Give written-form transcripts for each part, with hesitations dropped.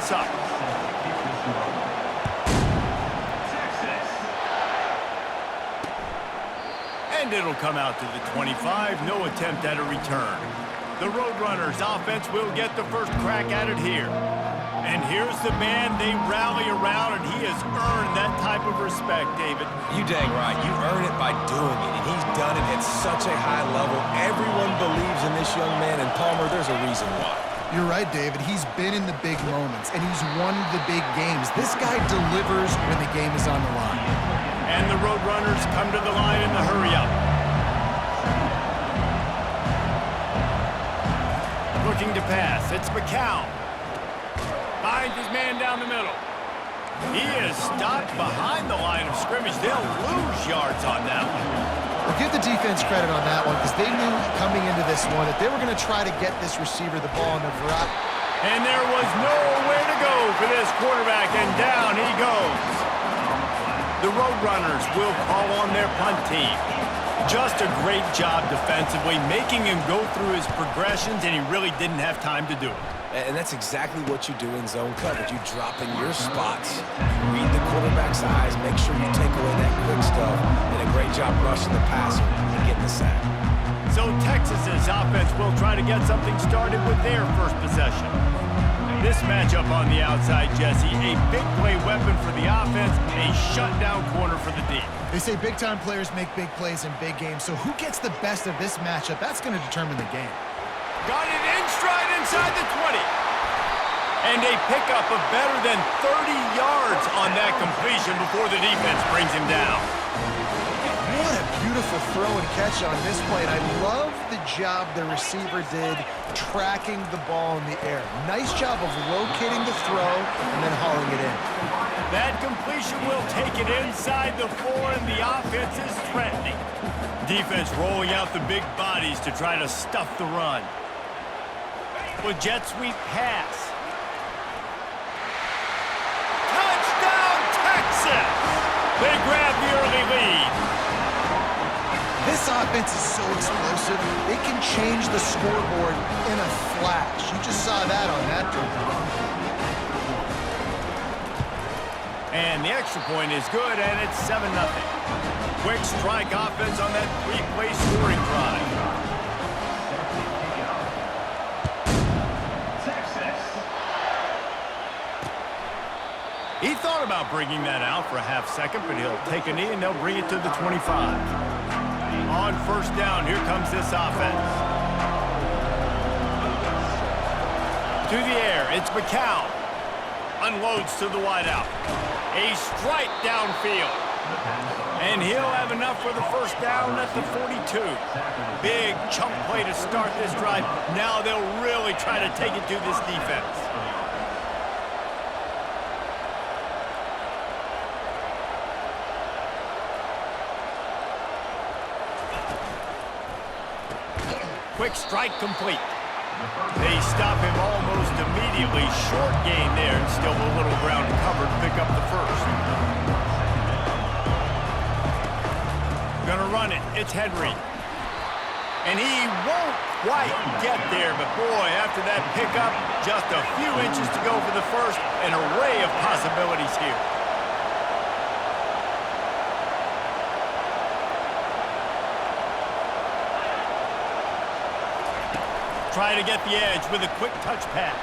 this up. And it'll come out to the 25. No attempt at a return. The Roadrunners offense will get the first crack at it here. And here's the man they rally around, and he has earned that type of respect, David. You dang right. You earn it by doing it, and he's done it at such a high level. Everyone believes in this young man, and Palmer, there's a reason why. You're right, David. He's been in the big moments, and he's won the big games. This guy delivers when the game is on the line. And the Roadrunners come to the line in the hurry-up. Looking to pass. It's McCown. Finds his man down the middle. He is stopped behind the line of scrimmage. They'll lose yards on that one. Well, give the defense credit on that one because they knew coming into this one that they were going to try to get this receiver the ball in the variety. And there was nowhere to go for this quarterback, and down he goes. The Roadrunners will call on their punt team. Just a great job defensively, making him go through his progressions, and he really didn't have time to do it. And that's exactly what you do in zone coverage. You drop in your spots, you read the quarterback's eyes, make sure you take away that quick stuff, and a great job rushing the passer and getting the sack. So Texas's offense will try to get something started with their first possession. This matchup on the outside, Jesse, a big play weapon for the offense, a shutdown corner for the D. They say big-time players make big plays in big games, so who gets the best of this matchup? That's going to determine the game. Got it in stride inside the 20. And a pickup of better than 30 yards on that completion before the defense brings him down. What a beautiful throw and catch on this play. And I love the job the receiver did tracking the ball in the air. Nice job of locating the throw and then hauling it in. That completion will take it inside the 4, and the offense is threatening. Defense rolling out the big bodies to try to stuff the run. With jet sweep pass. Touchdown, Texas! They grab the early lead. This offense is so explosive, they can change the scoreboard in a flash. You just saw that on that drive. And the extra point is good, and it's 7-0. Quick strike offense on that 3-play scoring drive. He thought about bringing that out for a half second, but he'll take a knee and they'll bring it to the 25. On first down, here comes this offense. To the air, it's McCown. Unloads to the wideout. A strike downfield. And he'll have enough for the first down at the 42. Big chunk play to start this drive. Now they'll really try to take it to this defense. Quick strike complete. They stop him almost immediately. Short gain there, and still a little ground covered to pick up the first. Gonna run it. It's Henry. And he won't quite get there, but boy, after that pickup, just a few inches to go for the first. An array of possibilities here. Try to get the edge with a quick touch pass.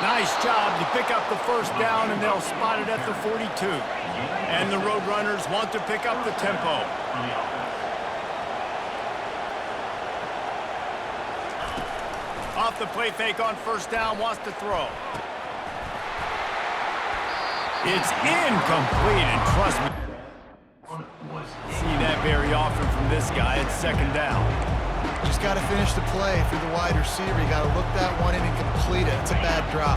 Nice job to pick up the first down, and they'll spot it at the 42. And the Roadrunners want to pick up the tempo. Off the play fake on first down, wants to throw. It's incomplete, and trust me, see that very often from this guy. It's second down. Just got to finish the play for the wide receiver. You got to look that one in and complete it. It's a bad drop.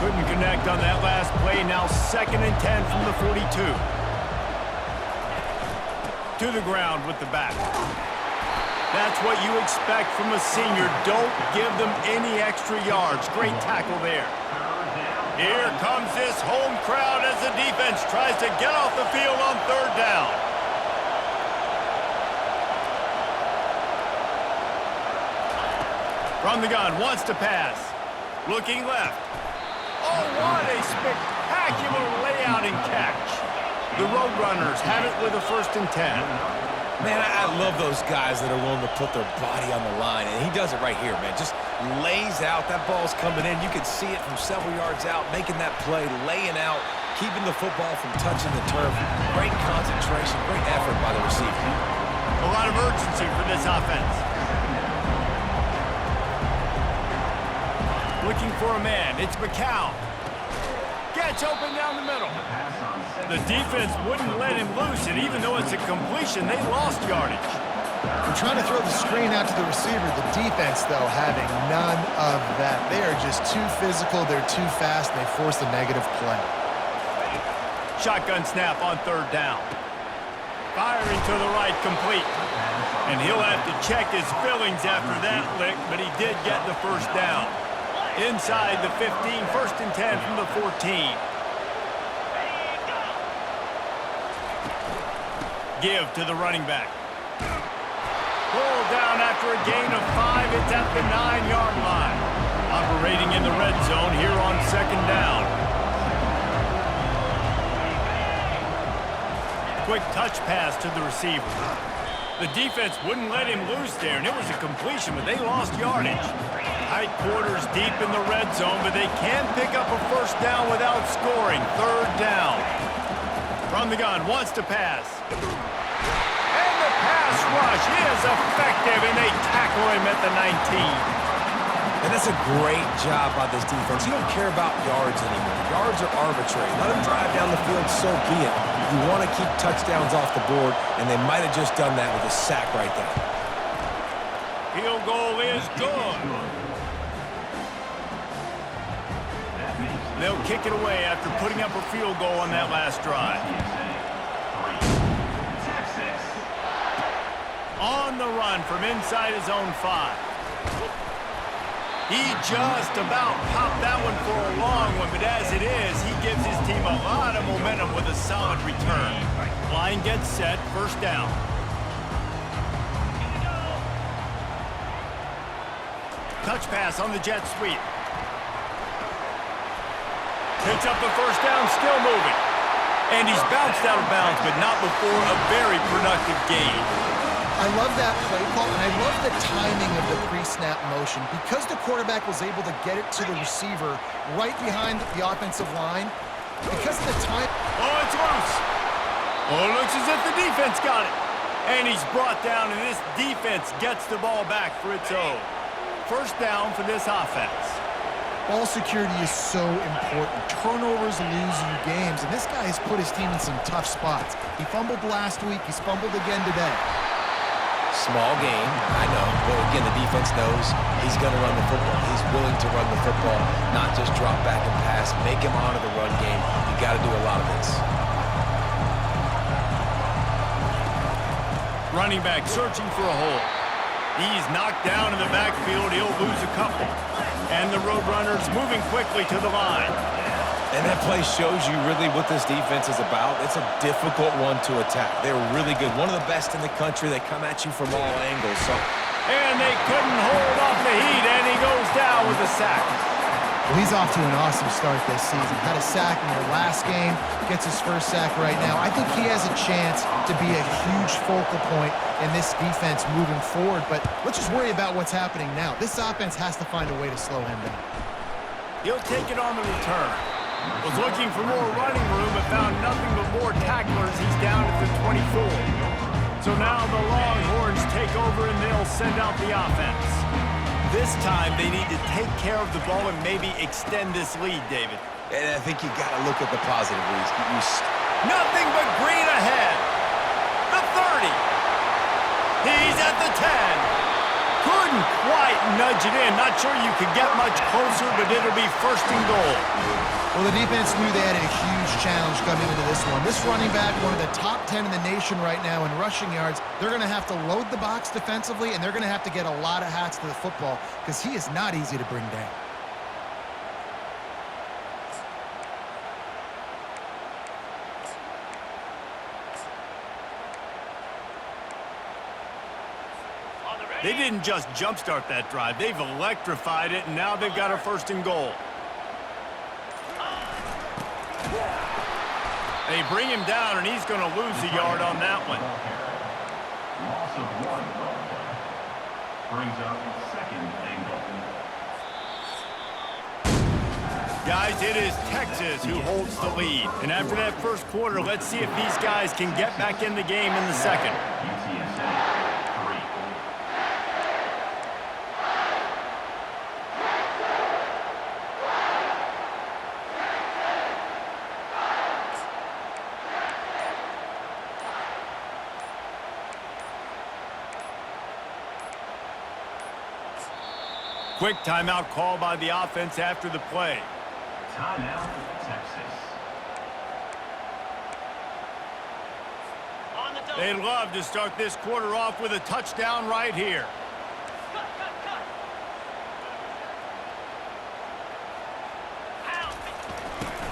Couldn't connect on that last play. Now 2nd and 10 from the 42. To the ground with the back. That's what you expect from a senior. Don't give them any extra yards. Great tackle there. Here comes this home crowd as the defense tries to get off the field on third down. From the gun, wants to pass. Looking left. Oh, what a spectacular layout and catch. The Roadrunners have it with a 1st and 10. Man, I love those guys that are willing to put their body on the line, and he does it right here, man. Just lays out. That ball's coming in. You can see it from several yards out, making that play, laying out, keeping the football from touching the turf. Great concentration, great effort by the receiver. A lot of urgency for this offense. Looking for a man. It's McCown. Gets open down the middle. The defense wouldn't let him loose, and even though it's a completion, they lost yardage. They're trying to throw the screen out to the receiver. The defense, though, having none of that. They are just too physical. They're too fast, and they force the negative play. Shotgun snap on 3rd down. Firing to the right, complete. And he'll have to check his fillings after that lick, but he did get the 1st down. Inside the 15, 1st and 10 from the 14. Give to the running back. Pulled down after a gain of 5. It's at the 9-yard line. Operating in the red zone here on 2nd down. Quick touch pass to the receiver. The defense wouldn't let him loose there, and it was a completion, but they lost yardage. Tight quarters deep in the red zone, but they can pick up a 1st down without scoring. 3rd down. From the gun, wants to pass. And the pass rush is effective, and they tackle him at the 19. And that's a great job by this defense. You don't care about yards anymore. Yards are arbitrary. Let them drive down the field, so be it. You want to keep touchdowns off the board, and they might have just done that with a sack right there. Field goal is good. They'll kick it away after putting up a field goal on that last drive. On the run from inside his own 5. He just about popped that one for a long one, but as it is, he gives his team a lot of momentum with a solid return. Line gets set, 1st down. Touch pass on the jet sweep. Picks up the 1st down, still moving. And he's bounced out of bounds, but not before a very productive gain. I love that play call, and I love the timing of the pre-snap motion. Because the quarterback was able to get it to the receiver right behind the offensive line, because of the time... Oh, it's loose. Oh, it looks as if the defense got it. And he's brought down, and this defense gets the ball back for its own. 1st down for this offense. Ball security is so important. Turnovers lose you games, and this guy has put his team in some tough spots. He fumbled last week. He's fumbled again today. Small game, I know, but again, the defense knows he's going to run the football. He's willing to run the football, not just drop back and pass, make him honor the run game. You got to do a lot of this. Running back searching for a hole. He's knocked down in the backfield. He'll lose a couple. And the Roadrunners moving quickly to the line. And that play shows you really what this defense is about. It's a difficult one to attack. They're really good. One of the best in the country. They come at you from all angles. And they couldn't hold off the heat, and he goes down with a sack. Well, he's off to an awesome start this season. Had a sack in their last game, gets his 1st sack right now. I think he has a chance to be a huge focal point in this defense moving forward, but let's just worry about what's happening now. This offense has to find a way to slow him down. He'll take it on the return. Was looking for more running room, but found nothing but more tacklers. He's down at the 24. So now the Longhorns take over, and they'll send out the offense. This time, they need to take care of the ball and maybe extend this lead, David. And I think you got to look at the positive reads. Nothing but green ahead. The 30. He's at the 10. Couldn't quite nudge it in. Not sure you could get much closer, but it'll be 1st and goal. Well, the defense knew they had a huge challenge coming into this one. This running back, one of the top 10 in the nation right now in rushing yards, they're going to have to load the box defensively, and they're going to have to get a lot of hats to the football because he is not easy to bring down. They didn't just jumpstart that drive. They've electrified it, and now they've got a 1st and goal. They bring him down, and he's going to lose a yard on that one. Loss of 1 ball play. Brings up second and goal. Guys, it is Texas who holds the lead. And after that first quarter, let's see if these guys can get back in the game in the second. UTSA 3. Quick timeout call by the offense after the play. Timeout, Texas. They'd love to start this quarter off with a touchdown right here.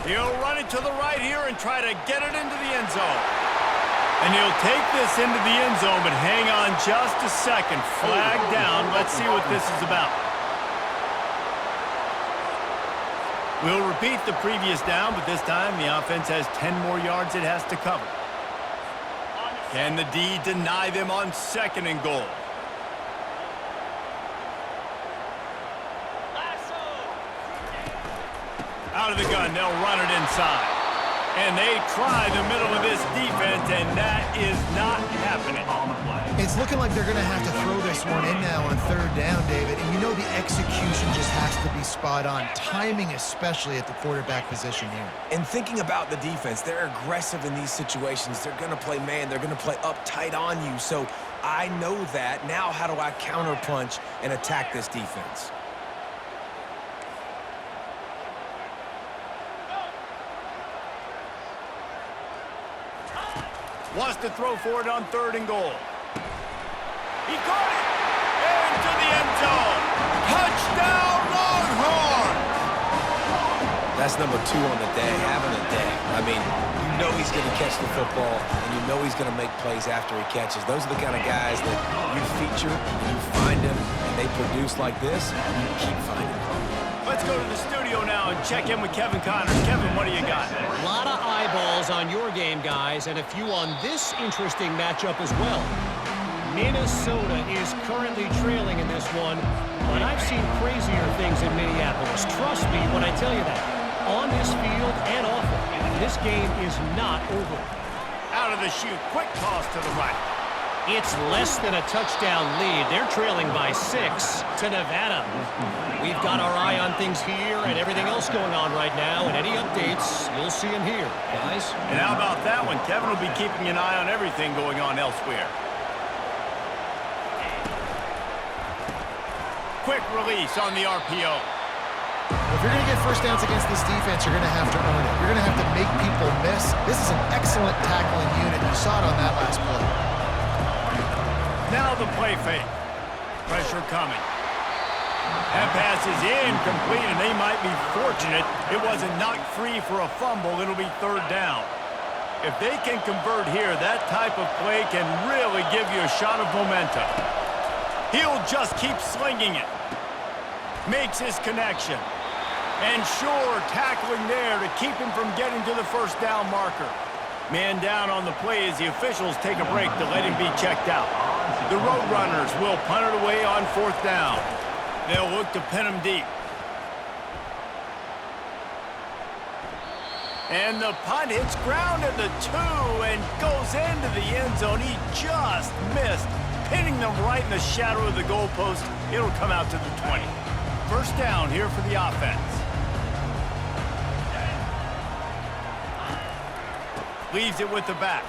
He'll run it to the right here and try to get it into the end zone. And he'll take this into the end zone, but hang on just a second. Flag down. Let's see what this is about. We'll repeat the previous down, but this time the offense has 10 more yards it has to cover. Can the D deny them on second and goal? Out of the gun, they'll run it inside. And they try the middle of this defense, and that is not happening. It's looking like they're going to have to throw this one in now on third down, David. And you know the execution just has to be spot on. Timing, especially at the quarterback position here. And thinking about the defense, they're aggressive in these situations. They're going to play man. They're going to play up tight on you. So I know that. Now how do I counterpunch and attack this defense? Wants to throw for it on third and goal. He caught it! Into the end zone! Touchdown, Longhorns! That's number 2 on the day, having a day. I mean, you know he's going to catch the football, and you know he's going to make plays after he catches. Those are the kind of guys that you feature, and you find them, and they produce like this, and you keep finding them. Let's go to the studio now and check in with Kevin Connors. Kevin, what do you got? A lot of eyeballs on your game, guys, and a few on this interesting matchup as well. Minnesota is currently trailing in this one, but I've seen crazier things in Minneapolis. Trust me when I tell you that. On this field and off it, this game is not over. Out of the chute, quick toss to the right. It's less than a touchdown lead. They're trailing by 6 to Nevada. We've got our eye on things here and everything else going on right now, and any updates, you'll see them here, guys. And how about that one? Kevin will be keeping an eye on everything going on elsewhere. Quick release on the RPO. If you're going to get first downs against this defense, you're going to have to earn it. You're going to have to make people miss. This is an excellent tackling unit. You saw it on that last play. Now the play fake. Pressure coming. That pass is incomplete, and they might be fortunate it wasn't knocked free for a fumble. It'll be third down. If they can convert here, that type of play can really give you a shot of momentum. He'll just keep slinging it. Makes his connection. And sure, tackling there to keep him from getting to the first down marker. Man down on the play as the officials take a break to let him be checked out. The Roadrunners will punt it away on fourth down. They'll look to pin him deep. And the punt hits ground at the 2 and goes into the end zone. He just missed, pinning them right in the shadow of the goalpost. It'll come out to the 20. First down here for the offense. Leaves it with the back.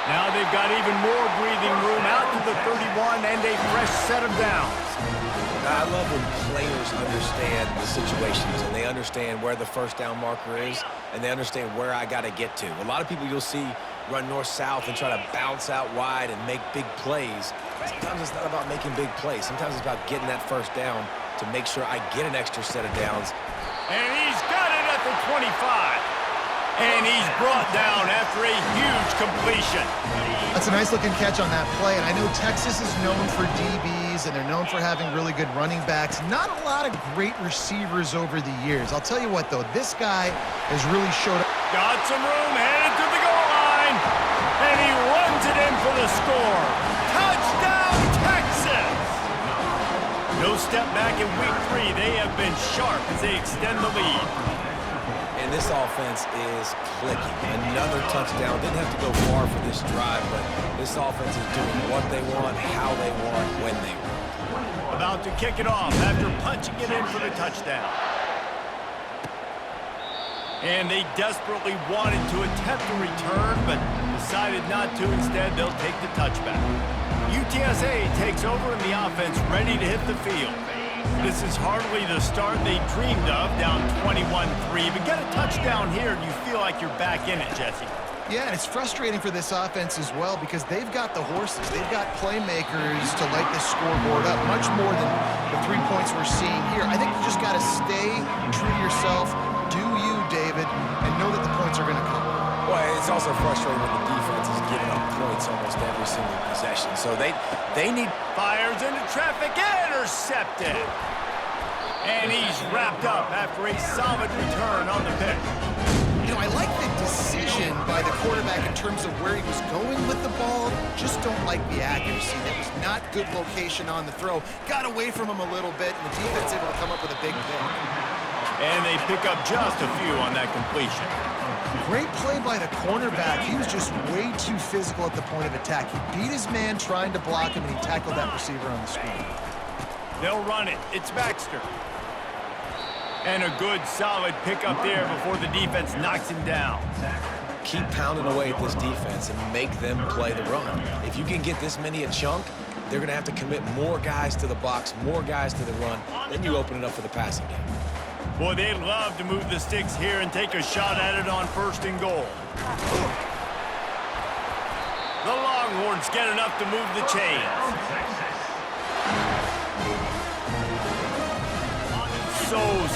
Now they've got even more breathing room out to the 31 and a fresh set of downs. I love when players understand the situations and they understand where the first down marker is and they understand where I got to get to. A lot of people you'll see run north-south and try to bounce out wide and make big plays. Sometimes it's not about making big plays. Sometimes it's about getting that first down to make sure I get an extra set of downs. And he's got it at the 25. And he's brought down after a huge completion. That's a nice-looking catch on that play, and I know Texas is known for DBs, and they're known for having really good running backs. Not a lot of great receivers over the years. I'll tell you what, though, this guy has really showed up. Got some room, headed to the goal line, and he runs it in for the score. Touchdown, Texas! No step back in week 3. They have been sharp as they extend the lead. And this offense is clicking. Another touchdown. Didn't have to go far for this drive, but this offense is doing what they want, how they want, when they want. About to kick it off after punching it in for the touchdown. And they desperately wanted to attempt a return, but decided not to. Instead, they'll take the touchback. UTSA takes over in the offense, ready to hit the field. This is hardly the start they dreamed of, down 21-3. But get a touchdown here, and you feel like you're back in it, Jesse. Yeah, and it's frustrating for this offense as well because they've got the horses. They've got playmakers to light this scoreboard up, much more than the 3 points we're seeing here. I think you just got to stay true to yourself, do you, David, and know that the points are going to come. Well, it's also frustrating when the defense is giving up points almost every single possession. So they need... Fires into traffic, intercepted. And he's wrapped up after a solid return on the pick. You know, I like the decision by the quarterback in terms of where he was going with the ball. Just don't like the accuracy. That was not good location on the throw. Got away from him a little bit, and the defense able to come up with a big pick. And they pick up just a few on that completion. Great play by the cornerback. He was just way too physical at the point of attack. He beat his man trying to block him, and he tackled that receiver on the screen. They'll run it. It's Baxter. And a good, solid pickup there before the defense knocks him down. Keep pounding away at this defense and make them play the run. If you can get this many a chunk, they're going to have to commit more guys to the box, more guys to the run. Then you open it up for the passing game. Boy, they'd love to move the sticks here and take a shot at it on 1st and goal. The Longhorns get enough to move the chains.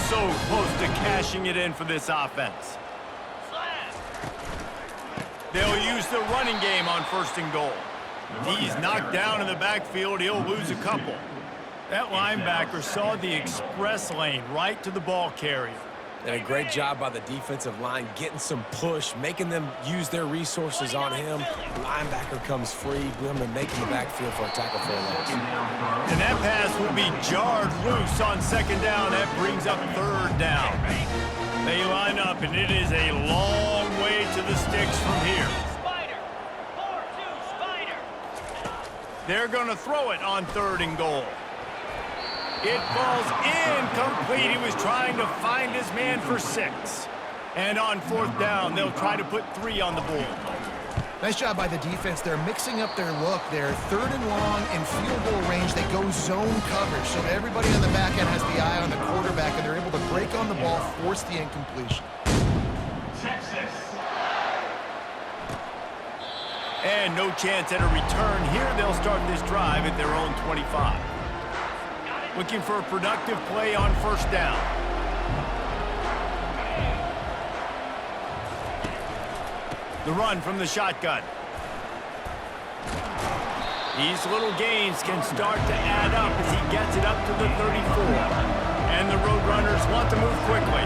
So close to cashing it in for this offense. They'll use the running game on 1st and goal. He's knocked down in the backfield. He'll lose a couple. That linebacker saw the express lane right to the ball carrier. And a great job by the defensive line getting some push, making them use their resources on him. Linebacker comes free, Blum making the backfield for a tackle for a loss. And that pass will be jarred loose on 2nd down. That brings up 3rd down. They line up, and it is a long way to the sticks from here. Spider. 4-2, Spider. They're going to throw it on 3rd and goal. It falls incomplete. He was trying to find his man for 6. And on 4th down, they'll try to put 3 on the board. Nice job by the defense. They're mixing up their look. They're 3rd and long in field goal range. They go zone coverage. So everybody on the back end has the eye on the quarterback, and they're able to break on the ball, force the incompletion. Texas. And no chance at a return here. They'll start this drive at their own 25. Looking for a productive play on 1st down. The run from the shotgun. These little gains can start to add up as he gets it up to the 34. And the Roadrunners want to move quickly.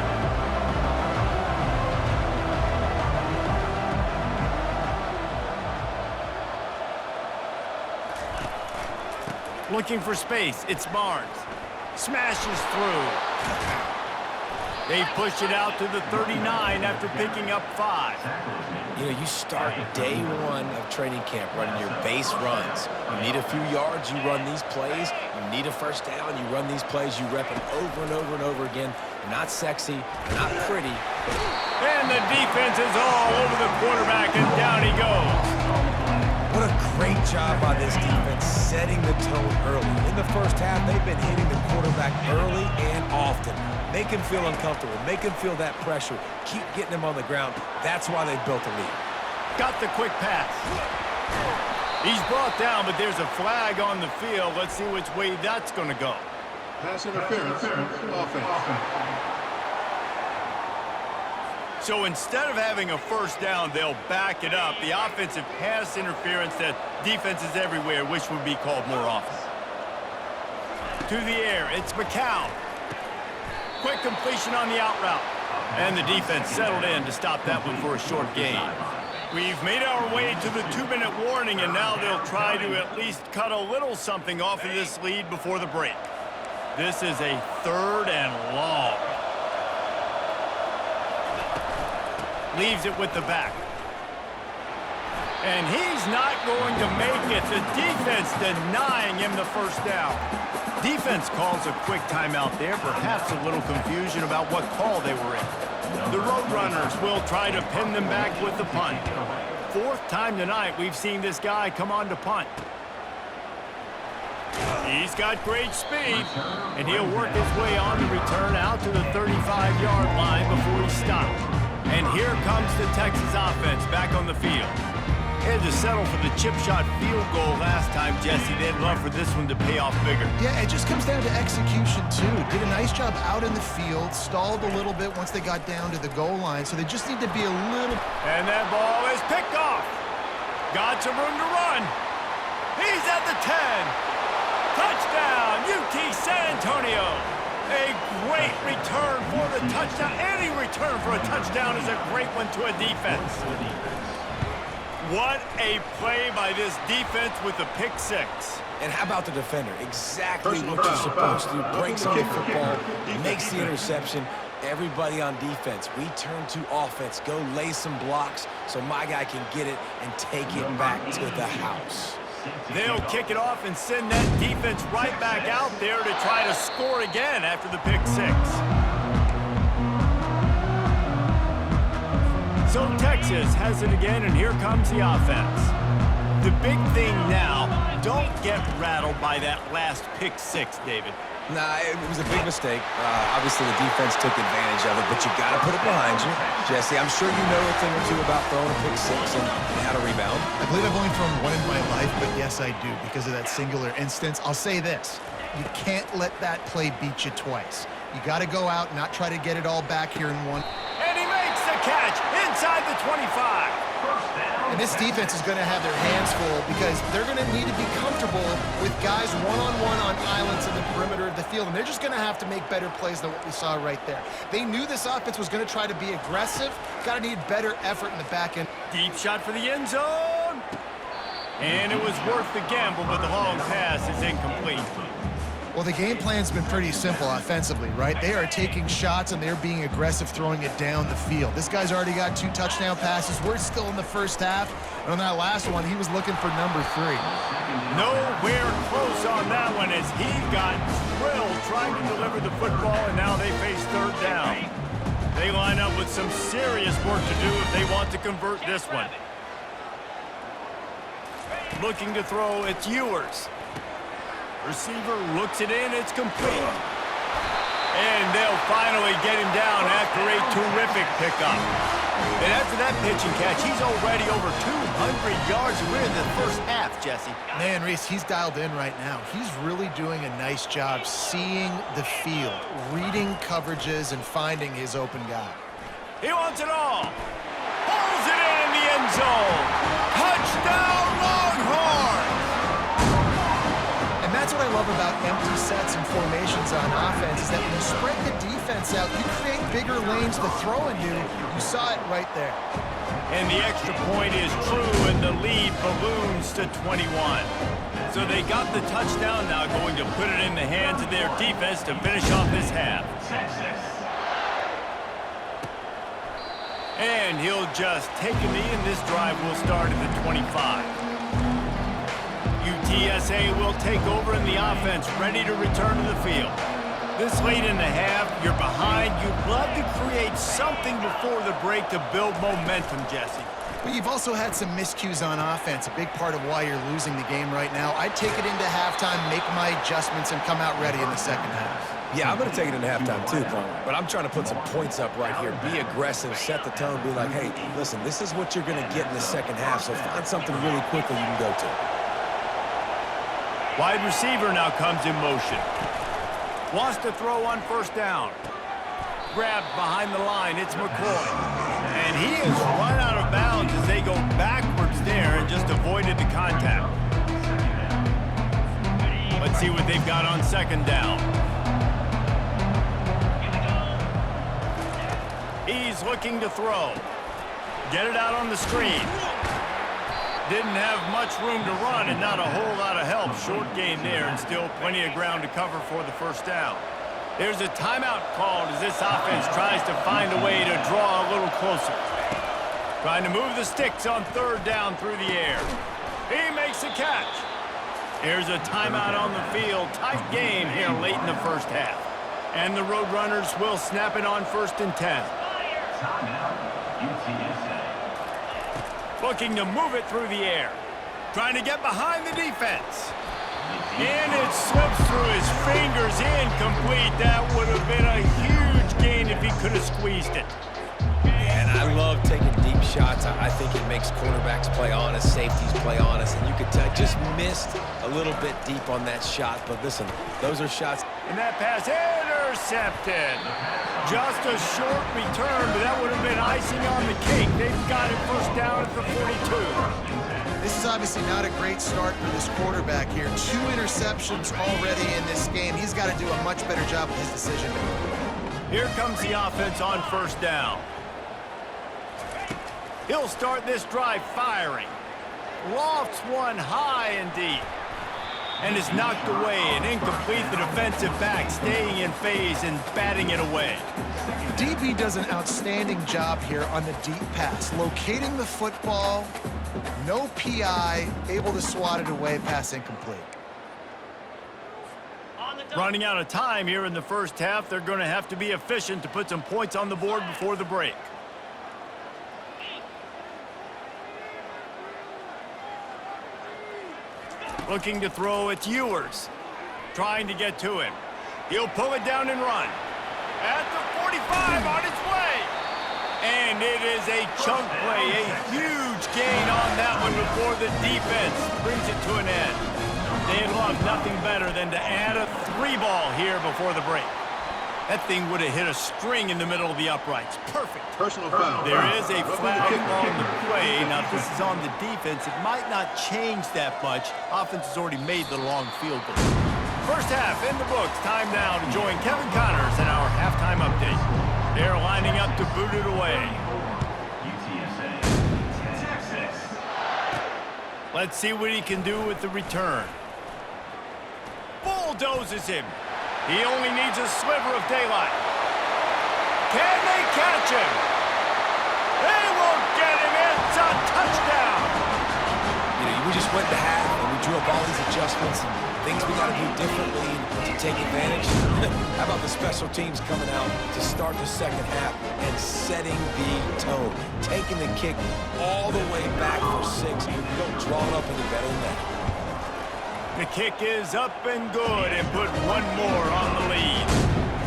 Looking for space. It's Barnes. Smashes through. They push it out to the 39 after picking up 5. You know, you start day 1 of training camp running your base runs. You need a few yards, you run these plays. You need a 1st down, you run these plays. You rep them over and over and over again. They're not sexy, they're not pretty. And the defense is all over the quarterback, and down he goes. What a great job by this defense setting the tone early. In the 1st half, they've been hitting the quarterback early and often. Make him feel uncomfortable. Make him feel that pressure. Keep getting him on the ground. That's why they built a lead. Got the quick pass. He's brought down, but there's a flag on the field. Let's see which way that's going to go. Pass interference, offense. So instead of having a first down, they'll back it up. The offensive pass interference that defenses everywhere wish would be called more often. To the air, it's McCown. Quick completion on the out route. And the defense settled in to stop that one for a short gain. We've made our way to the 2-minute warning, and now they'll try to at least cut a little something off of this lead before the break. This is a 3rd and long. Leaves it with the back. And he's not going to make it. The defense denying him the first down. Defense calls a quick timeout there, perhaps a little confusion about what call they were in. The Roadrunners will try to pin them back with the punt. 4th time tonight we've seen this guy come on to punt. He's got great speed, and he'll work his way on the return out to the 35-yard line before he's stopped. And here comes the Texas offense back on the field. They had to settle for the chip shot field goal last time, Jesse. They'd love for this one to pay off bigger. Yeah, it just comes down to execution, too. Did a nice job out in the field, stalled a little bit once they got down to the goal line, so they just need to be a little... And that ball is picked off. Got some room to run. He's at the 10. Touchdown, UT San Antonio. A great return for the touchdown. Any return for a touchdown is a great one to a defense. What a play by this defense with the pick 6. And how about the defender? Exactly what you're supposed to do. Breaks on the football, makes the interception. Everybody on defense, we turn to offense. Go lay some blocks so my guy can get it and take it back to the house. They'll kick it off and send that defense right back out there to try to score again after the pick 6. So Texas has it again, and here comes the offense. The big thing now, don't get rattled by that last pick 6, David. Nah, it was a big mistake. Obviously, the defense took advantage of it, but you got to put it behind you. Jesse, I'm sure you know a thing or two about throwing a pick 6 and how to rebound. I believe I've only thrown one in my life, but yes, I do, because of that singular instance. I'll say this. You can't let that play beat you twice. You got to go out and not try to get it all back here in one. And he makes the catch inside the 25. And this defense is going to have their hands full because they're going to need to be comfortable with guys one-on-one on islands in the perimeter of the field. And they're just going to have to make better plays than what we saw right there. They knew this offense was going to try to be aggressive. Got to need better effort in the back end. Deep shot for the end zone. And it was worth the gamble, but the long pass is incomplete. Well, the game plan's been pretty simple offensively, right? They are taking shots, and they're being aggressive throwing it down the field. This guy's already got 2 touchdown passes. We're still in the first half. And on that last one, he was looking for number 3. Nowhere close on that one as he got drilled trying to deliver the football, and now they face 3rd down. They line up with some serious work to do if they want to convert this one. Looking to throw, it's Ewers. Receiver looks it in, it's complete. And they'll finally get him down after a terrific pickup. And after that pitch and catch, he's already over 200 yards. We're in the first half, Jesse. Man, Reese, he's dialed in right now. He's really doing a nice job seeing the field, reading coverages, and finding his open guy. He wants it all. Pulls it in the end zone. Touchdown, Longhorns! And that's what I love about empty sets and formations on offense is that when you spread the defense out, you create bigger lanes to throw into. You saw it right there. And the extra point is true, and the lead balloons to 21. So they got the touchdown, now going to put it in the hands of their defense to finish off this half. And he'll just take a knee, and this drive will start at the 25. UTSA will take over in the offense, ready to return to the field. This late in the half, you're behind. You'd love to create something before the break to build momentum, Jesse. But you've also had some miscues on offense, a big part of why you're losing the game right now. I'd take it into halftime, make my adjustments, and come out ready in the second half. Yeah, I'm going to take it into halftime too, Carl. But I'm trying to put some points up right here. Be aggressive, set the tone, be like, hey, listen, this is what you're going to get in the second half, so find something really quickly you can go to. Wide receiver now comes in motion. Wants to throw on first down. Grabbed behind the line, it's McCoy. And he is run out of bounds as they go backwards there and just avoided the contact. Let's see what they've got on second down. He's looking to throw. Get it out on the screen. Didn't have much room to run and not a whole lot of help. Short gain there and still plenty of ground to cover for the first down. There's a timeout called as this offense tries to find a way to draw a little closer. Trying to move the sticks on third down through the air. He makes a catch. Here's a timeout on the field. Tight game here late in the first half. And the Roadrunners will snap it on 1st and 10. Timeout, UTSA. Looking to move it through the air. Trying to get behind the defense. And it slips through his fingers, incomplete. That would have been a huge gain if he could have squeezed it. And I love taking deep shots. I think it makes quarterbacks play honest, safeties play honest, and you could tell just missed a little bit deep on that shot. But listen, those are shots. And that pass intercepted. Just a short return, but that would have been icing on the cake. They've got it first down at the 42. This is obviously not a great start for this quarterback here. 2 interceptions already in this game. He's got to do a much better job with his decision making. Here comes the offense on first down. He'll start this drive firing. Lofts one high and deep. And is knocked away and incomplete. The defensive back staying in phase and batting it away. DB does an outstanding job here on the deep pass. Locating the football, no PI, able to swat it away, pass incomplete. Running out of time here in the first half. They're going to have to be efficient to put some points on the board before the break. Looking to throw, it's Ewers. Trying to get to him. He'll pull it down and run. At the 45, on its way. And it is a chunk play, a huge gain on that one before the defense brings it to an end. They'd love nothing better than to add a 3-ball here before the break. That thing would have hit a string in the middle of the uprights. Perfect. Personal foul. There is a flag on the play. Now, if this is on the defense, it might not change that much. Offense has already made the long field goal. First half in the books. Time now to join Kevin Connors in our halftime update. They're lining up to boot it away. UTSA, Texas. Let's see what he can do with the return. Bulldozes him. He only needs a sliver of daylight. Can they catch him? They won't get him. It's a touchdown. You know, we just went to half and we drew up all these adjustments and things we got to do differently to take advantage. How about the special teams coming out to start the second half and setting the tone, taking the kick all the way back for 6. You don't draw it up any better than that. The kick is up and good and put one more on the lead.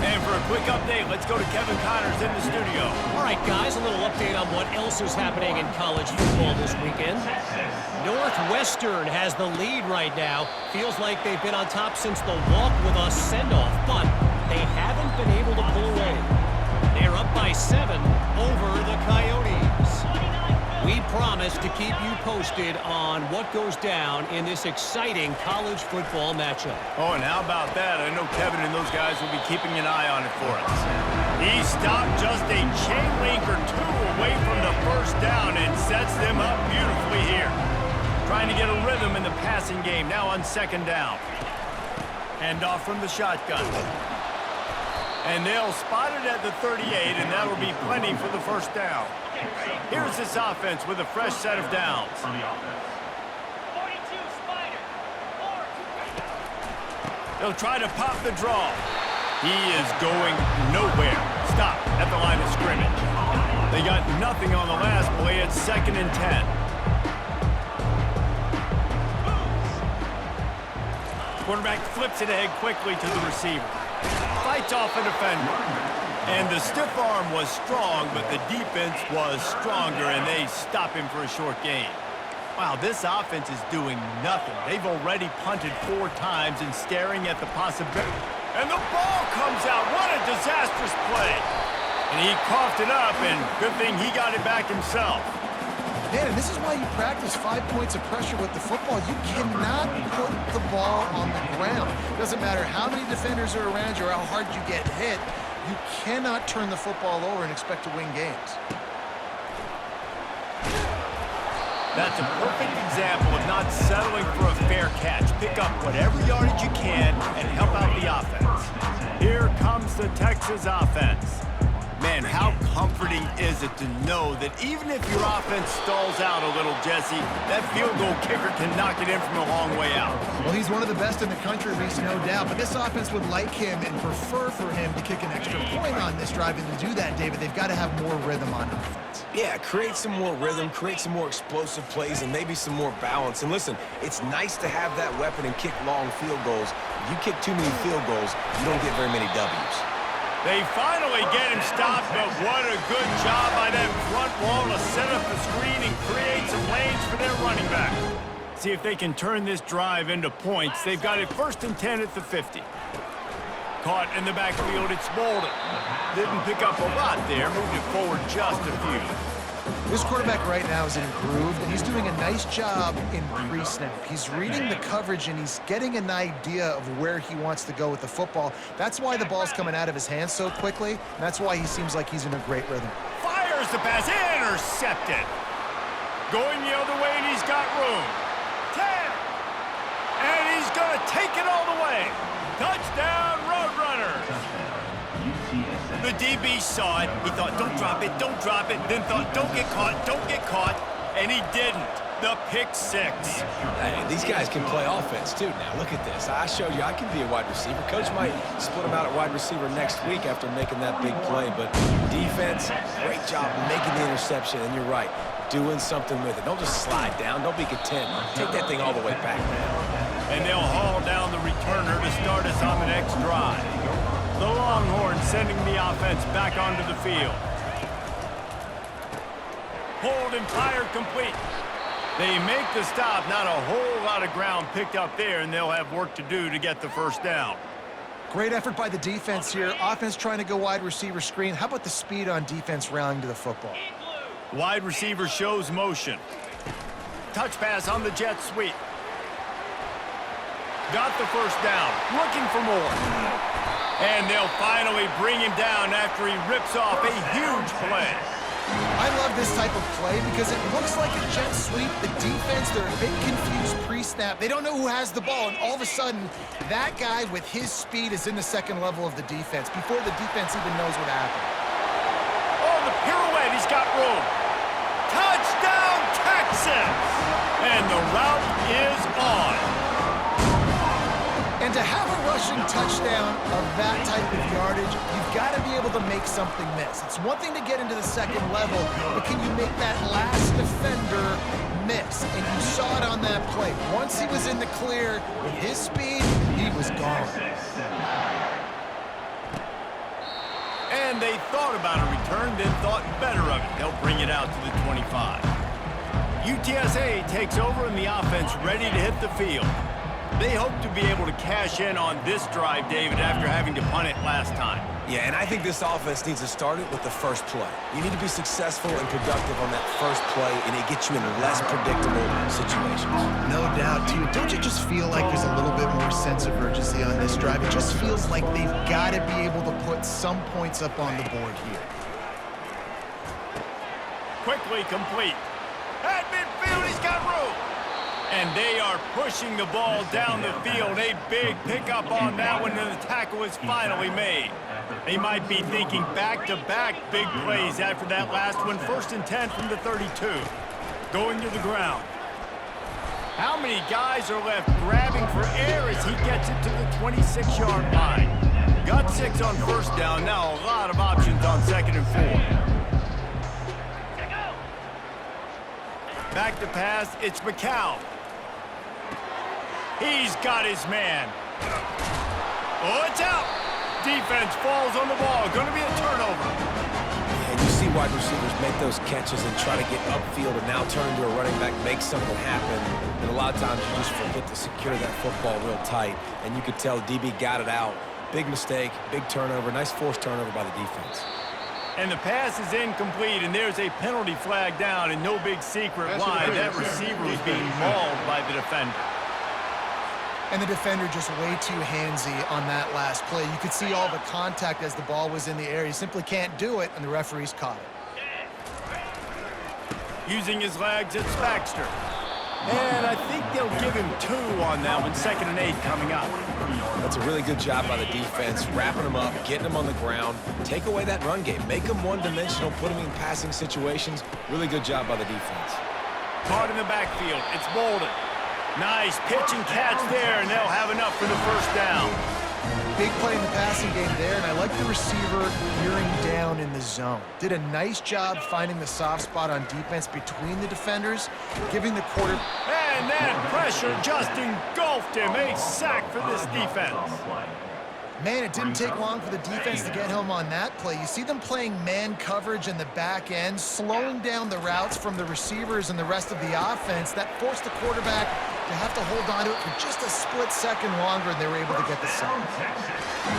And for a quick update, let's go to Kevin Connors in the studio. All right, guys, a little update on what else is happening in college football this weekend. Northwestern has the lead right now. Feels like they've been on top since the walk with us send-off, but they haven't been able to pull away. They're up by 7 over the Coyotes. We promise to keep you posted on what goes down in this exciting college football matchup. Oh, and how about that? I know Kevin and those guys will be keeping an eye on it for us. He stopped just a chain link or 2 away from the first down and sets them up beautifully here. Trying to get a rhythm in the passing game now on second down. Hand off from the shotgun. And they'll spot it at the 38, and that'll be plenty for the first down. Here's this offense with a fresh set of downs. For the offense. 42, Spider. 4. They'll try to pop the draw. He is going nowhere. Stop at the line of scrimmage. They got nothing on the last play. It's 2nd and 10. Quarterback flips it ahead quickly to the receiver. Fights off a defender. And the stiff arm was strong, but the defense was stronger, and they stop him for a short gain. Wow, this offense is doing nothing. They've already punted 4 times and staring at the possibility. And the ball comes out. What a disastrous play. And he coughed it up, and good thing he got it back himself. Man, and this is why you practice 5 points of pressure with the football. You cannot put the ball on the ground. Doesn't matter how many defenders are around you or how hard you get hit. You cannot turn the football over and expect to win games. That's a perfect example of not settling for a fair catch. Pick up whatever yardage you can and help out the offense. Here comes the Texas offense. Man, how comforting is it to know that even if your offense stalls out a little, Jesse, that field goal kicker can knock it in from a long way out. Well, he's one of the best in the country, Reese, no doubt. But this offense would like him and prefer for him to kick an extra point on this drive. And to do that, David, they've got to have more rhythm on offense. Yeah, create some more rhythm, create some more explosive plays, and maybe some more balance. And listen, it's nice to have that weapon and kick long field goals. If you kick too many field goals, you don't get very many W's. They finally get him stopped, but what a good job by that front wall to set up the screen and create some lanes for their running back. See if they can turn this drive into points. They've got it 1st and 10 at the 50. Caught in the backfield, it's Bolden. Didn't pick up a lot there, moved it forward just a few. This quarterback right now is in a groove, and he's doing a nice job in pre-snap. He's reading the coverage, and he's getting an idea of where he wants to go with the football. That's why the ball's coming out of his hands so quickly, and that's why he seems like he's in a great rhythm. Fires the pass, intercepted. Going the other way, and he's got room. 10. And he's going to take it all the way. Touchdown, Roadrunners. The DB saw it. He thought, don't drop it, then thought, don't get caught, and he didn't. The pick six. Hey, these guys can play offense, too. Now, look at this. I showed you I can be a wide receiver. Coach might split him out at wide receiver next week after making that big play, but defense, great job making the interception, and you're right, doing something with it. Don't just slide down. Don't be content. Take that thing all the way back, man. And they'll haul down the returner to start us on the next drive. The Longhorns sending the offense back onto the field. Hold and fire complete. They make the stop. Not a whole lot of ground picked up there, and they'll have work to do to get the first down. Great effort by the defense here. Offense trying to go wide receiver screen. How about the speed on defense rallying to the football? Wide receiver shows motion. Touch pass on the jet sweep. Got the first down. Looking for more. And they'll finally bring him down after he rips off a huge play. I love this type of play because it looks like a jet sweep. The defense, they're a bit confused pre-snap. They don't know who has the ball, and all of a sudden, that guy with his speed is in the second level of the defense before the defense even knows what happened. Oh, the pirouette, he's got room. Touchdown, Texas! And the route is on. And to have a rushing touchdown of that type of yardage, you've got to be able to make something miss. It's one thing to get into the second level, but can you make that last defender miss? And you saw it on that play. Once he was in the clear with his speed, he was gone. And they thought about a return, then thought better of it. They'll bring it out to the 25. UTSA takes over and the offense ready to hit the field. They hope to be able to cash in on this drive, David, after having to punt it last time. Yeah, and I think this offense needs to start it with the first play. You need to be successful and productive on that first play, and it gets you in less predictable situations. No doubt, too. Don't you just feel like there's a little bit more sense of urgency on this drive? It just feels like they've got to be able to put some points up on the board here. Quickly complete. At midfield, he's got room. And they are pushing the ball down the field. A big pickup on that one, and the tackle is finally made. They might be thinking back-to-back big plays after that last one. 1st and 10 from the 32. Going to the ground. How many guys are left grabbing for air as he gets it to the 26-yard line? Got 6 on first down. Now a lot of options on 2nd and 4. Back to pass, it's McCown. He's got his man. Oh, it's out. Defense falls on the ball. Going to be a turnover. And you see wide receivers make those catches and try to get upfield and now turn into a running back, make something happen. And a lot of times you just forget to secure that football real tight. And you could tell DB got it out. Big mistake, big turnover, nice forced turnover by the defense. And the pass is incomplete, and there's a penalty flag down, and no big secret why. That receiver was being mauled by the defender. And the defender just way too handsy on that last play. You could see all the contact as the ball was in the air. He simply can't do it, and the referees caught it. Using his legs, it's Baxter. And I think they'll give him 2 on that one. 2nd and 8 coming up. That's a really good job by the defense, wrapping them up, getting them on the ground. Take away that run game. Make them one-dimensional, put them in passing situations. Really good job by the defense. Caught in the backfield. It's Bolden. Nice pitch and catch there, and they'll have enough for the first down. Big play in the passing game there, and I like the receiver gearing down in the zone. Did a nice job finding the soft spot on defense between the defenders, giving the quarter... And that pressure just engulfed him. A sack for this defense. Man, it didn't take long for the defense to get home on that play. You see them playing man coverage in the back end, slowing down the routes from the receivers and the rest of the offense. That forced the quarterback to have to hold on to it for just a split second longer, and they were able to get the sack.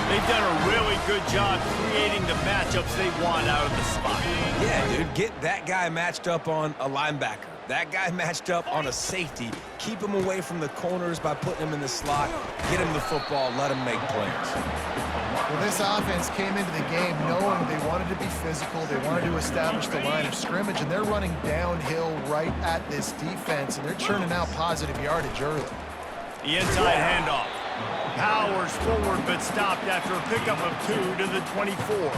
They've done a really good job creating the matchups they want out of the spot. Yeah, dude, get that guy matched up on a linebacker. That guy matched up on a safety. Keep him away from the corners by putting him in the slot. Get him the football. Let him make plays. Well, this offense came into the game knowing they wanted to be physical. They wanted to establish the line of scrimmage, and they're running downhill right at this defense, and they're churning out positive yardage early. The inside handoff. Powers forward, but stopped after a pickup of 2 to the 24.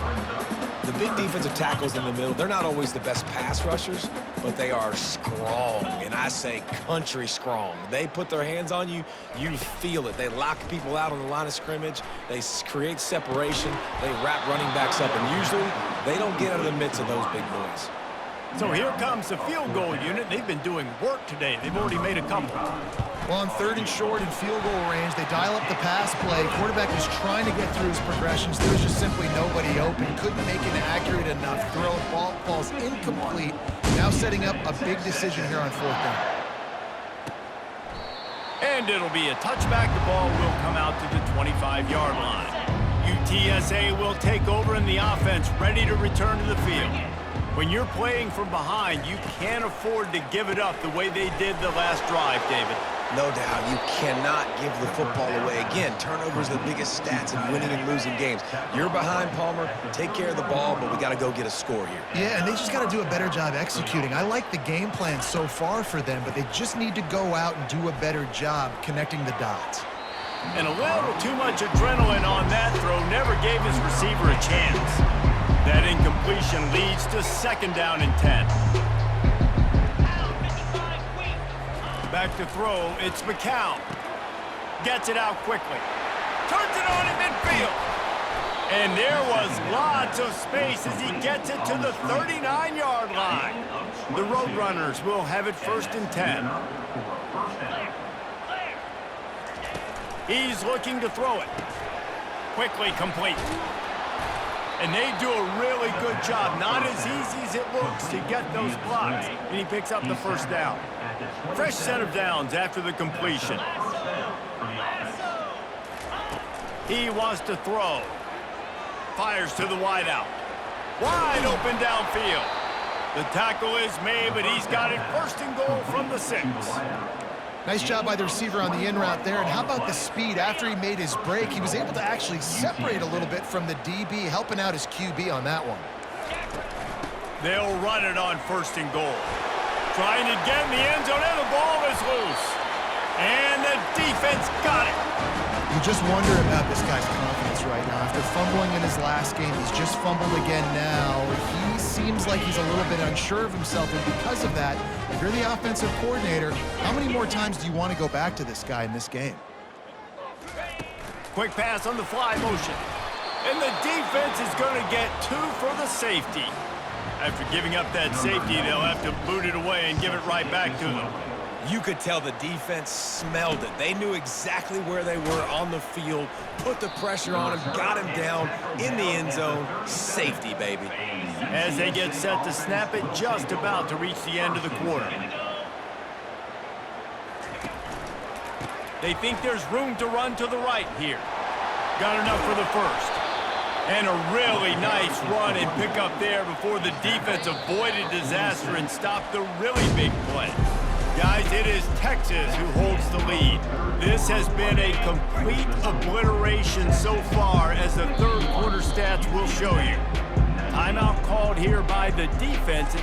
The big defensive tackles in the middle, they're not always the best pass rushers, but they are strong, and I say country strong. They put their hands on you, you feel it. They lock people out on the line of scrimmage. They create separation. They wrap running backs up, and usually they don't get out of the midst of those big boys. So here comes the field goal unit. They've been doing work today. They've already made a couple. Well, on 3rd and short in field goal range, they dial up the pass play. Quarterback is trying to get through his progressions. There was just simply nobody open. Couldn't make an accurate enough throw. Ball falls incomplete. Now setting up a big decision here on 4th down. And it'll be a touchback. The ball will come out to the 25-yard line. UTSA will take over in the offense, ready to return to the field. When you're playing from behind, you can't afford to give it up the way they did the last drive, David. No doubt, you cannot give the football away. Again, turnovers are the biggest stats in winning and losing games. You're behind, Palmer. Take care of the ball, but we got to go get a score here. Yeah, and they just got to do a better job executing. I like the game plan so far for them, but they just need to go out and do a better job connecting the dots. And a little too much adrenaline on that throw never gave his receiver a chance. That incompletion leads to 2nd down and 10. Back to throw, it's McCown. Gets it out quickly. Turns it on in midfield. And there was lots of space as he gets it to the 39-yard line. The Roadrunners will have it 1st and 10. He's looking to throw it. Quickly complete. And they do a really good job. Not as easy as it looks to get those blocks. And he picks up the 1st down. Fresh set of downs after the completion. He wants to throw. Fires to the wideout. Wide open downfield. The tackle is made, but he's got it 1st and goal from the 6. Nice job by the receiver on the in route there. And how about the speed? After he made his break, he was able to actually separate a little bit from the DB, helping out his QB on that one. They'll run it on 1st and goal. Trying to get in the end zone, and the ball is loose. And the defense got it. You just wonder about this guy's confidence right now. After fumbling in his last game, he's just fumbled again now. He seems like he's a little bit unsure of himself, and because of that, if you're the offensive coordinator, how many more times do you want to go back to this guy in this game? Quick pass on the fly motion. And the defense is going to get 2 for the safety. After giving up that safety, they'll have to boot it away and give it right back to them. You could tell the defense smelled it. They knew exactly where they were on the field, put the pressure on him, got him down in the end zone. Safety, baby. As they get set to snap it, just about to reach the end of the quarter. They think there's room to run to the right here. Got enough for the 1st. And a really nice run and pick up there before the defense avoided disaster and stopped the really big play. Guys, it is Texas who holds the lead. This has been a complete obliteration so far, as the third quarter stats will show you. Timeout called here by the defense.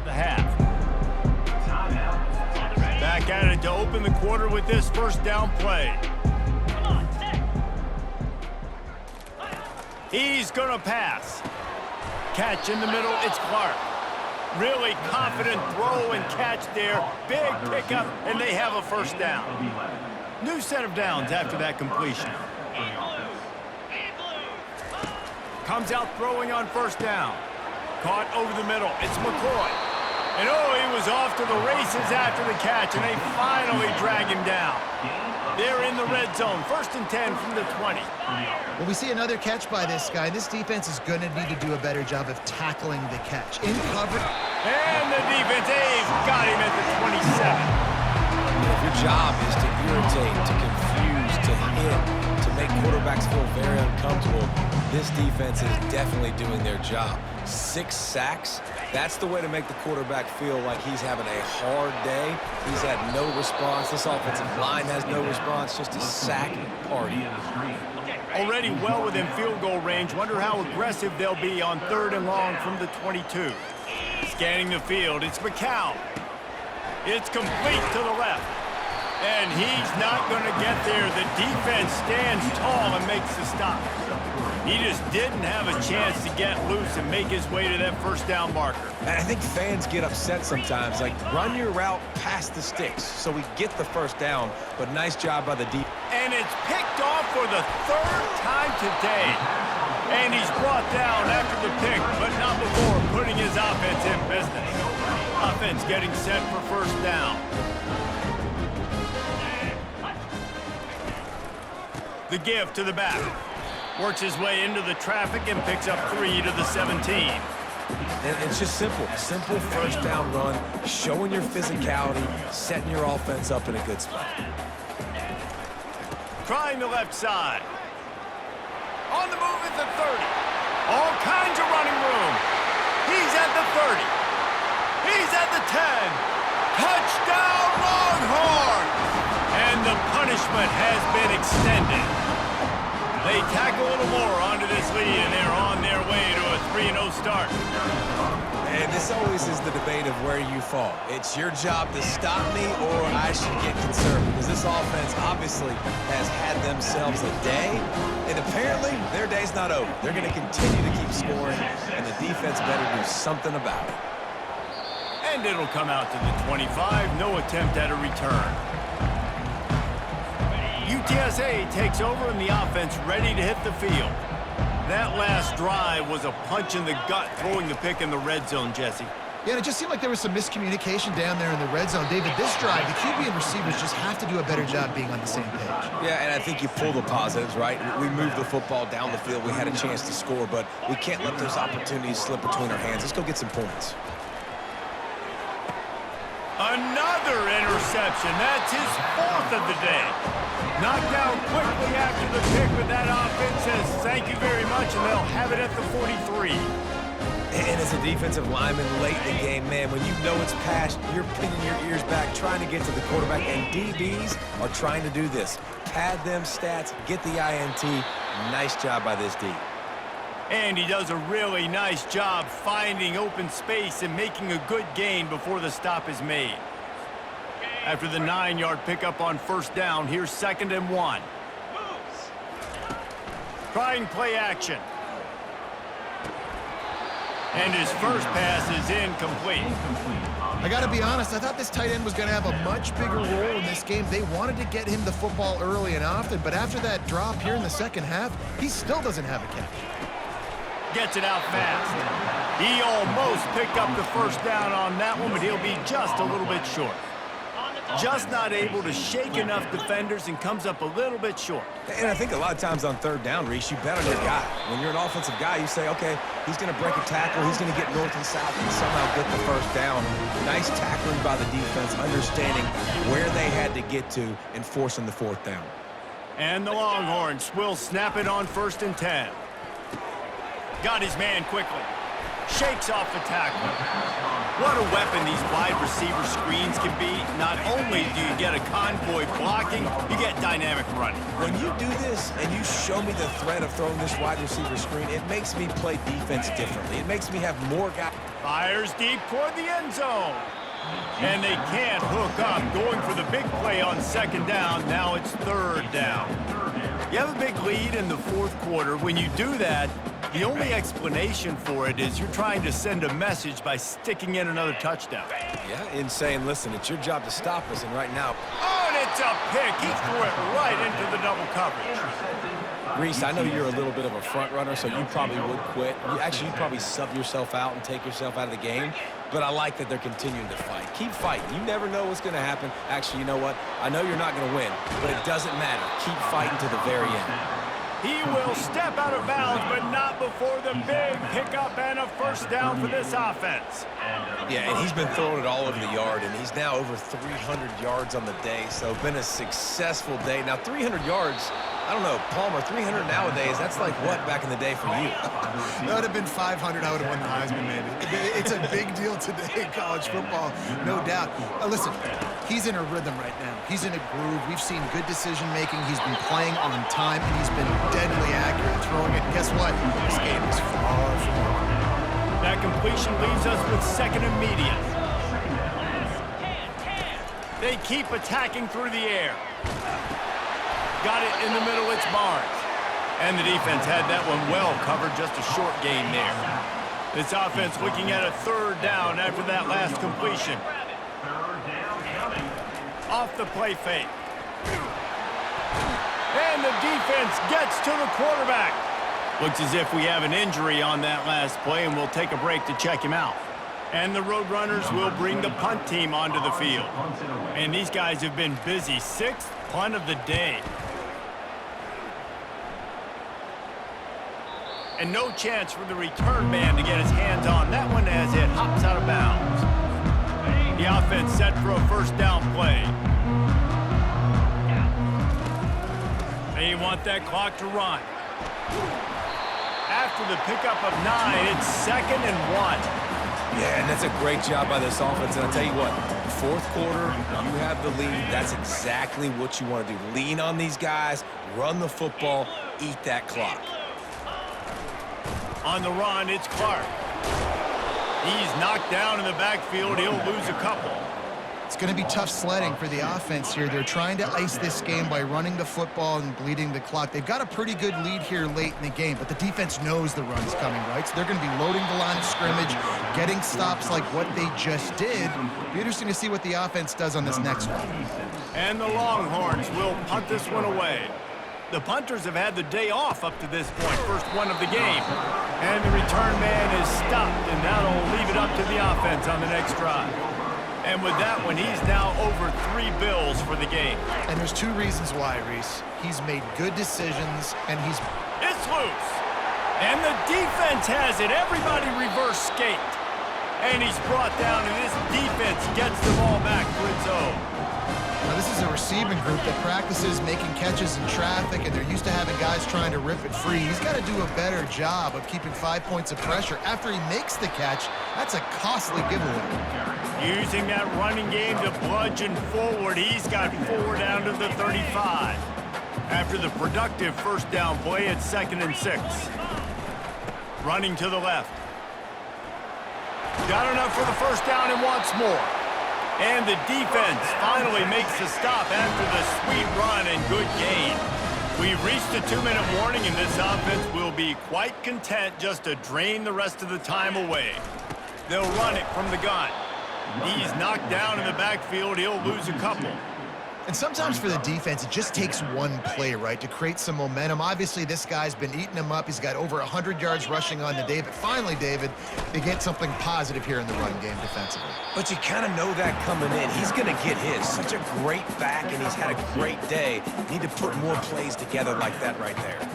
The half. Back at it to open the quarter with this first down play. Come on, set. He's gonna pass. Catch in the middle, it's Clark. Really confident throw and catch there. Big pickup, and they have a first down. New set of downs after that completion. Comes out throwing on first down. Caught over the middle, it's McCoy. And oh, he was off to the races after the catch, and they finally drag him down. They're in the red zone, 1st and 10 from the 20. Well, we see another catch by this guy. This defense is going to need to do a better job of tackling the catch. In cover. And the defense, they've got him at the 27. If your job is to irritate, to confuse, to hit, to make quarterbacks feel very uncomfortable, this defense is definitely doing their job. 6 sacks, that's the way to make the quarterback feel like he's having a hard day. He's had no response. This offensive line has no response, just a sack party. Already well within field goal range. Wonder how aggressive they'll be on 3rd and long from the 22. Scanning the field, it's McCown. It's complete to the left. And he's not going to get there. The defense stands stands tall and makes the stop. He just didn't have a chance to get loose and make his way to that first down marker. And I think fans get upset sometimes. Like, run your route past the sticks so we get the first down. But nice job by the deep. And it's picked off for the third time today. And he's brought down after the pick, but not before putting his offense in business. Offense getting set for first down. The give to the back. Works his way into the traffic and picks up 3 to the 17. And it's just simple. Simple first down run, showing your physicality, setting your offense up in a good spot. Trying the left side. On the move at the 30. All kinds of running room. He's at the 30. He's at the 10. Touchdown, Longhorns! And the punishment has been extended. They tack a little more onto this lead, and they're on their way to a 3-0 start. And this always is the debate of where you fall. It's your job to stop me, or I should get concerned, because this offense obviously has had themselves a day, and apparently their day's not over. They're going to continue to keep scoring, and the defense better do something about it. And it'll come out to the 25. No attempt at a return. UTSA takes over and the offense ready to hit the field. That last drive was a punch in the gut, throwing the pick in the red zone, Jesse. Yeah, and it just seemed like there was some miscommunication down there in the red zone. David, this drive, the QB and receivers just have to do a better job being on the same page. Yeah, and I think you pull the positives, right? We moved the football down the field. We had a chance to score, but we can't let those opportunities slip between our hands. Let's go get some points. Another interception. That's his 4th of the day. Knocked down quickly after the pick, but that offense says thank you very much, and they'll have it at the 43. And as a defensive lineman late in the game, man, when you know it's past, you're pinning your ears back, trying to get to the quarterback, and DBs are trying to do this. Pad them stats, get the INT. Nice job by this D. And he does a really nice job finding open space and making a good gain before the stop is made. After the 9-yard pickup on first down, here's 2nd and 1. Trying play action. And his first pass is incomplete. I got to be honest, I thought this tight end was going to have a much bigger role in this game. They wanted to get him the football early and often, but after that drop here in the second half, he still doesn't have a catch. Gets it out fast. He almost picked up the first down on that one, but he'll be just a little bit short. Just not able to shake enough defenders and comes up a little bit short. And I think a lot of times on third down, Reese, you bet on your guy. When you're an offensive guy, you say, okay, he's going to break a tackle, he's going to get north and south and somehow get the first down. Nice tackling by the defense, understanding where they had to get to and forcing the 4th down. And the Longhorns will snap it on 1st and 10. Got his man quickly. Shakes off the tackle. What a weapon these wide receiver screens can be. Not only do you get a convoy blocking, you get dynamic running. When you do this and you show me the threat of throwing this wide receiver screen, it makes me play defense differently. It makes me have more guys. Fires deep toward the end zone. And they can't hook up. Going for the big play on 2nd down. Now it's 3rd down. You have a big lead in the 4th quarter. When you do that, the only explanation for it is you're trying to send a message by sticking in another touchdown. Yeah, and saying, listen, it's your job to stop us, and right now... Oh, and it's a pick. He threw it right into the double coverage. Reese, I know you're a little bit of a front runner, so you probably would quit. You'd probably sub yourself out and take yourself out of the game. But I like that they're continuing to fight. Keep fighting. You never know what's going to happen. Actually, you know what? I know you're not going to win, but it doesn't matter. Keep fighting to the very end. He will step out of bounds, but not before the big pickup and a first down for this offense. Yeah, and he's been throwing it all over the yard, and he's now over 300 yards on the day, so been a successful day. Now, 300 yards, I don't know, Palmer, 300 nowadays, that's like what back in the day for you? That would have been 500. I would have won the Heisman, maybe. It's a big deal today in college football, no doubt. Listen, he's in a rhythm right now. He's in a groove. We've seen good decision-making. He's been playing on time, and he's been deadly accurate throwing it. And guess what? This game is far from over. That completion leaves us with 2nd and medium. They keep attacking through the air. got it in the middle. It's Barnes. And the defense had that one well covered, just a short gain there. This offense looking at a third down after that last completion. Third down coming. Off the play fake. And the defense gets to the quarterback. Looks as if we have an injury on that last play, and we'll take a break to check him out. And the Roadrunners will bring the punt team onto the field. And these guys have been busy. 6th punt of the day. And no chance for the return man to get his hands on that one as it hops out of bounds. The offense set for a first down play. They want that clock to run. After the pickup of 9, it's 2nd and 1. Yeah, and that's a great job by this offense. And I'll tell you what, fourth quarter, you have the lead. That's exactly what you want to do. Lean on these guys, run the football, eat that clock. On the run, it's Clark. He's knocked down in the backfield. He'll lose a couple. It's going to be tough sledding for the offense here. They're trying to ice this game by running the football and bleeding the clock. They've got a pretty good lead here late in the game, but the defense knows the run's coming, right? So they're going to be loading the line of scrimmage, getting stops like what they just did. Be interesting to see what the offense does on this next one. And the Longhorns will punt this one away. The punters have had the day off up to this point, first one of the game. And the return man is stopped, and that'll leave it up to the offense on the next drive. And with that one, he's now over 3 bills for the game. And there's 2 reasons why, Reese. He's made good decisions, and It's loose. And the defense has it. Everybody reverse skate. And he's brought down, and this defense gets the ball back for its own. Now, this is a receiving group that practices making catches in traffic, and they're used to having guys trying to rip it free. He's got to do a better job of keeping 5 points of pressure. After he makes the catch, that's a costly giveaway. Using that running game to bludgeon forward, he's got 4 down to the 35. After the productive first down play, it's 2nd and 6. Running to the left. Got enough for the first down and wants more. And the defense finally makes the stop after the sweet run and good gain. We've reached a 2-minute warning, and this offense will be quite content just to drain the rest of the time away. They'll run it from the gun. He's knocked down in the backfield. He'll lose a couple. And sometimes for the defense, it just takes one play, right, to create some momentum. Obviously, this guy's been eating him up. He's got over 100 yards rushing on the day. But finally, David, they get something positive here in the run game defensively. But you kind of know that coming in. He's going to get his. Such a great back, and he's had a great day. Need to put more plays together like that right there.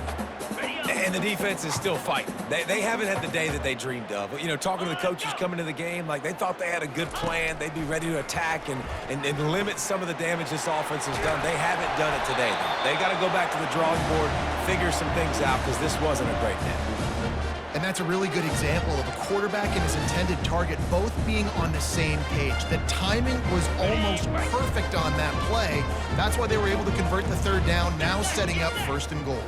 And the defense is still fighting. They haven't had the day that they dreamed of. You know, talking to the coaches coming to the game, like they thought they had a good plan. They'd be ready to attack and limit some of the damage this offense has done. They haven't done it today, though. They got to go back to the drawing board, figure some things out, because this wasn't a great day. And that's a really good example of a quarterback and his intended target both being on the same page. The timing was almost perfect on that play. That's why they were able to convert the third down, now setting up 1st and goal.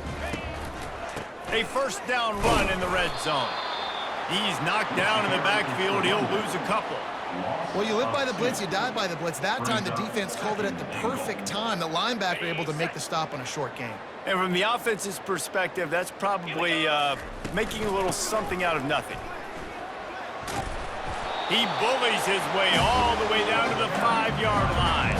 A first down run in the red zone. He's knocked down in the backfield. He'll lose a couple. Well, you live by the blitz, you die by the blitz. That time, the defense called it at the perfect time. The linebacker able to make the stop on a short gain. And from the offense's perspective, that's probably making a little something out of nothing. He bullies his way all the way down to the 5-yard line.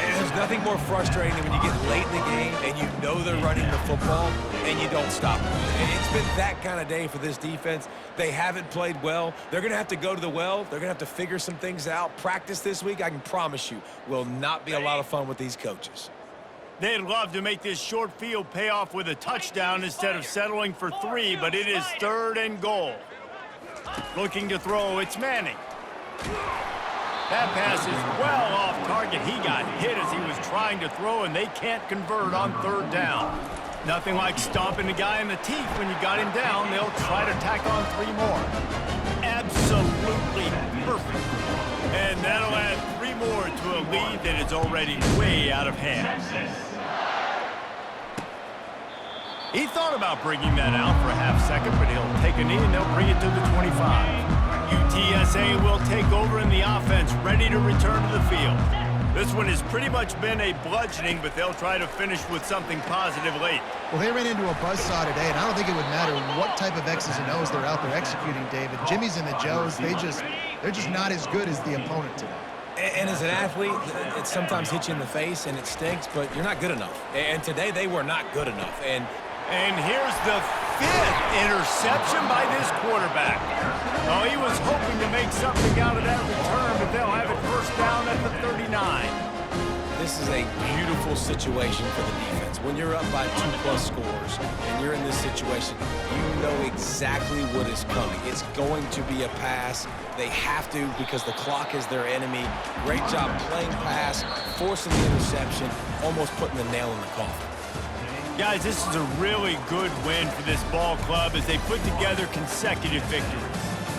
And there's nothing more frustrating than when you get late in the game and you know they're running the football and you don't stop them. It's been that kind of day for this defense. They haven't played well. They're going to have to go to the well. They're going to have to figure some things out. Practice this week, I can promise you, will not be a lot of fun with these coaches. They'd love to make this short field pay off with a touchdown instead of settling for 3, but it is 3rd and goal. Looking to throw, it's Manning. That pass is well off target. He got hit as he was trying to throw, and they can't convert on 3rd down. Nothing like stomping the guy in the teeth when you got him down. They'll try to tack on 3 more. Absolutely perfect. And that'll add 3 more to a lead that is already way out of hand. He thought about bringing that out for a half-second, but he'll take a knee and they'll bring it to the 25. UTSA will take over in the offense, ready to return to the field. This one has pretty much been a bludgeoning, but they'll try to finish with something positive late. Well, they ran into a buzzsaw today, and I don't think it would matter what type of X's and O's they're out there executing, David. Jimmy's and the Joes, they're just not as good as the opponent today. And as an athlete, it sometimes hits you in the face and it stinks, but you're not good enough. And today they were not good enough. And here's the 5th interception by this quarterback. Oh, he was hoping to make something out of that return, but they'll have it first down at the 39. this is a beautiful situation for the defense. When you're up by 2+ scores and you're in this situation, you know exactly what is coming. It's going to be a pass. They have to because the clock is their enemy. Great job playing pass, forcing the interception, almost putting the nail in the coffin. Guys, this is a really good win for this ball club as they put together consecutive victories.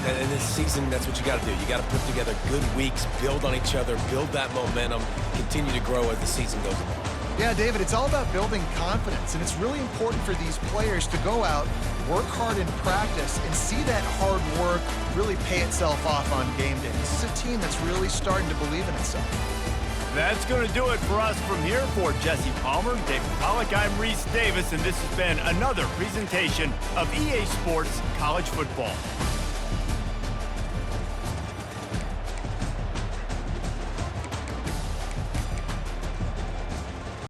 And this season, that's what you got to do. You got to put together good weeks, build on each other, build that momentum, continue to grow as the season goes along. Yeah, David, it's all about building confidence, and it's really important for these players to go out, work hard in practice, and see that hard work really pay itself off on game day. This is a team that's really starting to believe in itself. That's going to do it for us from here. For Jesse Palmer, David Pollack, I'm Reese Davis, and this has been another presentation of EA Sports College Football.